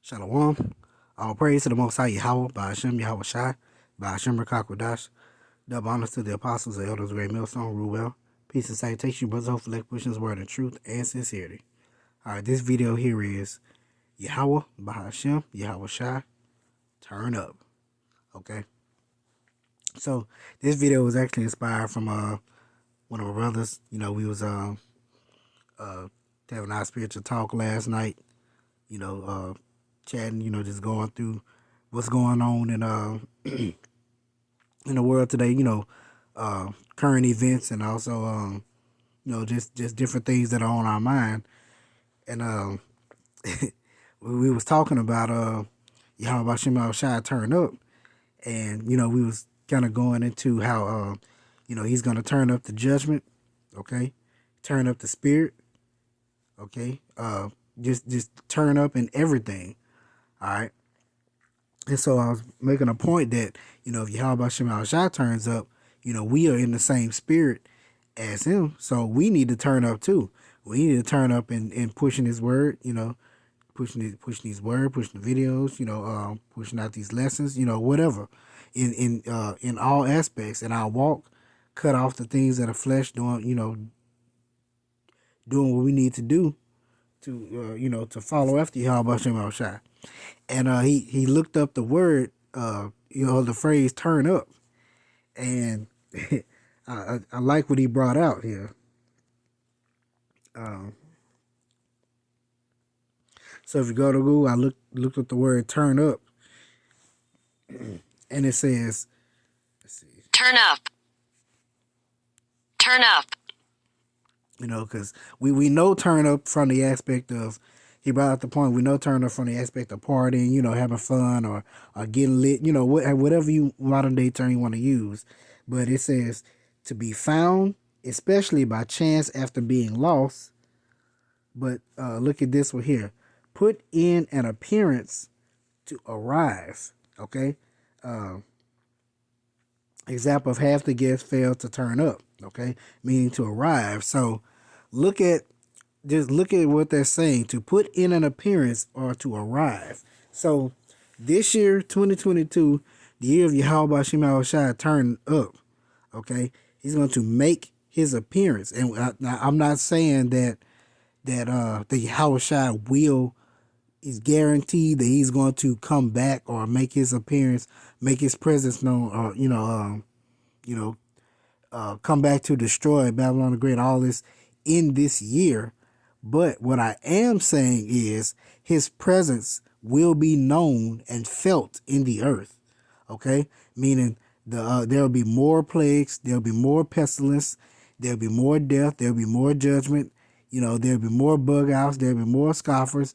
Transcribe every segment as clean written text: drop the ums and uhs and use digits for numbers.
Shalom. All praise to the Most High Yahawah, Bahasham, Yahawashi, Bahasham, Rakakwadash. Double honors to the apostles and elders, great millstone, rule well. Peace and salutation, brothers, hopefully, pushing word of truth and sincerity. All right, this video here is Yahawah, Bahasham, Yahawashi, turn up. Okay. So this video was actually inspired from one of my brothers. You know, we was having our spiritual talk last night. You know, chatting. You know, just going through what's going on in in the world today. You know, current events and also you know, just different things that are on our mind. And we was talking about Yahawashi turn up, and you know, we was kind of going into how you know, he's gonna turn up the judgment, okay, turn up the spirit, okay, just turn up in everything, all right. And so I was making a point that, you know, if Yahawashi turns up, you know, we are in the same spirit as him, so we need to turn up too. We need to turn up in pushing his word, you know, pushing these words, pushing the videos, you know, pushing out these lessons, you know, whatever, in all aspects in our walk, cut off the things that are flesh, doing, you know, doing what we need to do to, you know, to follow after Yahawashi. And he looked up the word, you know, the phrase "turn up," and I like what he brought out here. So if you go to Google, I looked up the word "turn up," and it says, let's see, turn up, turn up. You know, because we know turn up from the aspect of, he brought out the point, we know turn up from the aspect of partying, you know, having fun or getting lit, you know, whatever you modern day term you want to use. But it says to be found, especially by chance after being lost. But look at this one here. Put in an appearance to arrive. Okay. Example of half the guests failed to turn up. Okay. Meaning to arrive. So look at what they're saying, to put in an appearance or to arrive. So this year, 2022, the year of Yahawashi turned up. Okay. He's going to make his appearance. And I'm not saying that the Yahawashi will is guaranteed that he's going to come back or make his appearance, make his presence known, or come back to destroy Babylon the Great, all this in this year. But what I am saying is his presence will be known and felt in the earth. Okay, meaning there'll be more plagues, there'll be more pestilence, there'll be more death, there'll be more judgment. You know, there'll be more bug outs, there'll be more scoffers,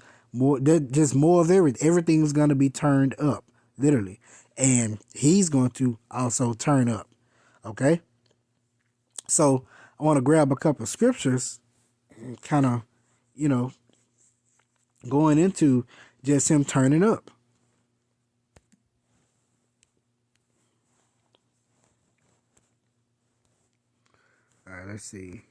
just more of everything. Everything's going to be turned up, literally. And he's going to also turn up. Okay? So I want to grab a couple of scriptures, kind of, you know, going into just him turning up. All right, let's see.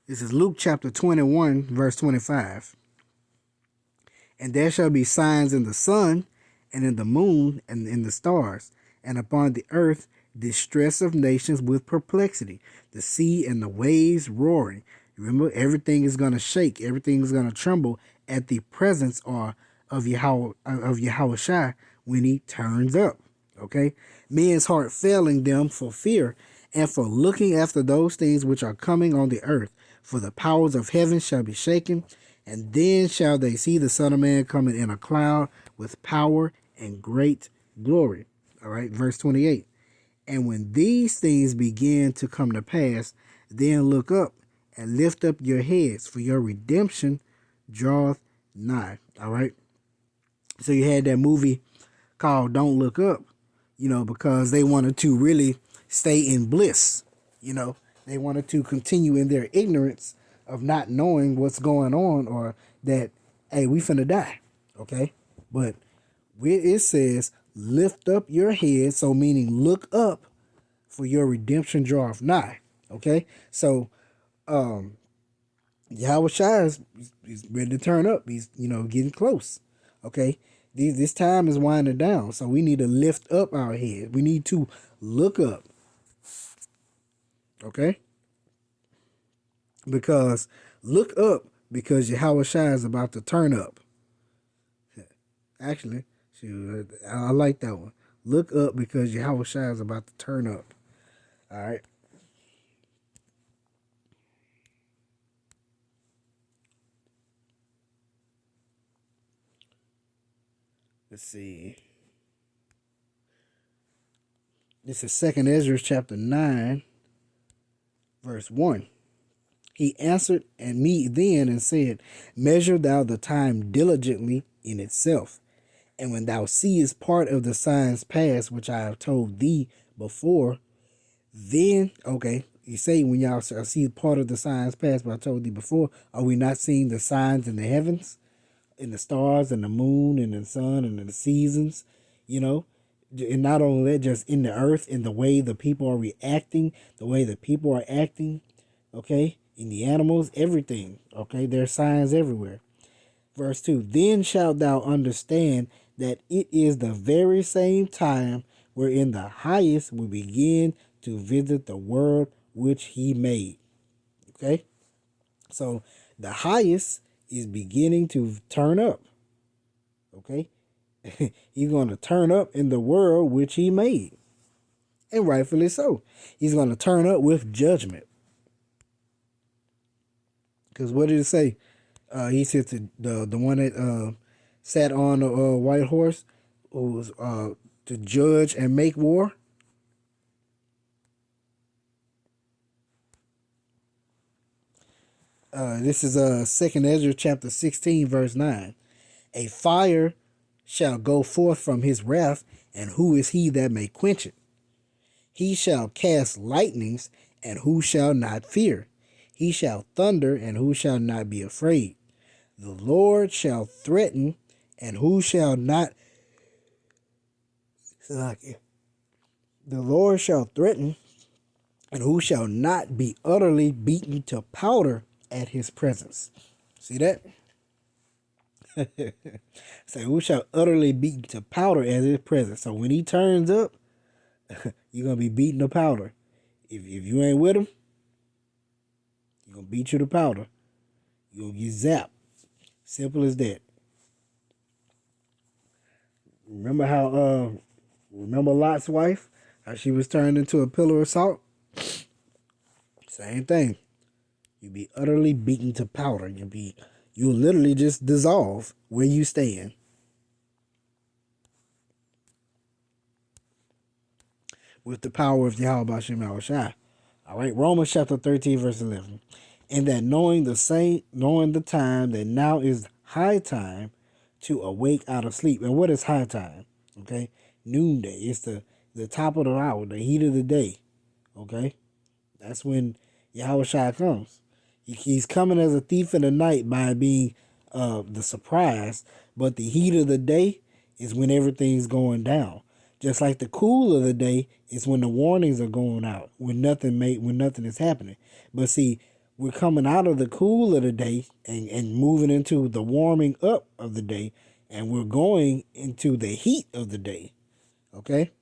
This is Luke chapter 21, verse 25. And there shall be signs in the sun, and in the moon, and in the stars, and upon the earth distress of nations with perplexity, the sea and the waves roaring. Remember, everything is going to shake, everything is going to tremble at the presence of Yahawashi when he turns up. Okay, men's heart failing them for fear and for looking after those things which are coming on the earth. For the powers of heaven shall be shaken, and then shall they see the Son of Man coming in a cloud with power and great glory. All right, verse 28. And when these things begin to come to pass, then look up and lift up your heads, for your redemption draweth nigh. All right. So you had that movie called Don't Look Up, you know, because they wanted to really stay in bliss. You know, they wanted to continue in their ignorance of not knowing what's going on, or that, hey, we finna die. Okay. But it says, lift up your head. So meaning look up, for your redemption draweth nigh. Okay. So, Yahawashi is ready to turn up. He's getting close. Okay, this time is winding down, so we need to lift up our head. We need to look up. Okay, because look up because Yahawashi is about to turn up. Actually, shoot, I like that one. Look up because Yahawashi is about to turn up. All right. Let's see. This is Second Ezra chapter 9, verse 1. He answered and me then and said, measure thou the time diligently in itself. And when thou seest part of the signs past, which I have told thee before, then, okay, you say when y'all see part of the signs past, but I told thee before, are we not seeing the signs in the heavens, in the stars and the moon and the sun and the seasons, you know? And not only that, just in the earth, in the way the people are reacting, the way the people are acting, okay? In the animals, everything, okay? There are signs everywhere. Verse 2, then shalt thou understand that it is the very same time wherein the highest will begin to visit the world which he made. Okay? So the highest is beginning to turn up. Okay? He's going to turn up in the world which he made. And rightfully so. He's going to turn up with judgment. Because what did it say? He said to the one that sat on a white horse, who was to judge and make war. This is Second Ezra chapter 16, verse 9. A fire shall go forth from his wrath, and who is he that may quench it? He shall cast lightnings, and who shall not fear? He shall thunder, and who shall not be afraid? The Lord shall threaten, and who shall not? The Lord shall threaten, and who shall not be utterly beaten to powder at his presence? See that? Say, who shall utterly beaten to powder at his presence? So when he turns up, you're gonna be beaten to powder. If you ain't with him, you're gonna beat you to powder. You're gonna get zapped. Simple as that. Remember how remember Lot's wife? How she was turned into a pillar of salt? Same thing. You'll be utterly beaten to powder. You'll literally just dissolve where you stand. With the power of Bahasham Yahawashi. All right, Romans chapter 13, verse 11. And that knowing the time that now is high time to awake out of sleep. And what is high time? Okay, noonday. It's the top of the hour, the heat of the day. Okay, that's when Yahawashi comes. He's coming as a thief in the night by being the surprise, but the heat of the day is when everything's going down. Just like the cool of the day is when the warnings are going out, when nothing is happening. But see, we're coming out of the cool of the day and moving into the warming up of the day, and we're going into the heat of the day. Okay?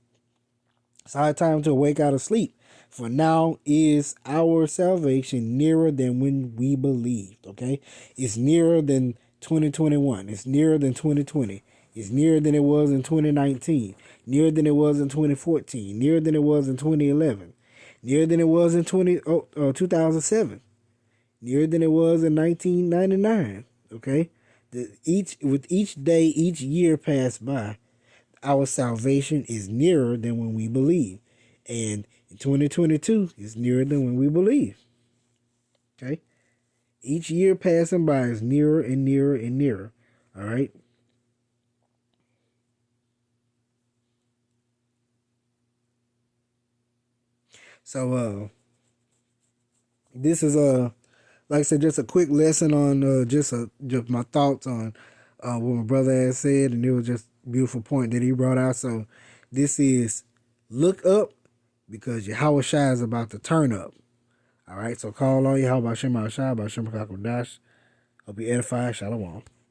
It's high time to wake out of sleep. For now is our salvation nearer than when we believed. Okay? It's nearer than 2021. It's nearer than 2020. It's nearer than it was in 2019. Nearer than it was in 2014. Nearer than it was in 2011. Nearer than it was in 2007. Nearer than it was in 1999. Okay? With each day, each year passed by, our salvation is nearer than when we believe. And in 2022, it's nearer than when we believe. Okay? Each year passing by is nearer and nearer and nearer. All right? So, this is like I said, just a quick lesson on just my thoughts on what my brother had said, and it was just a beautiful point that he brought out. So, this is look up because Yahawashi is about to turn up. All right, so call on Yahawah, Bahasham, Bahasham, Bahasham, Dash. Hope you edified. Shalom.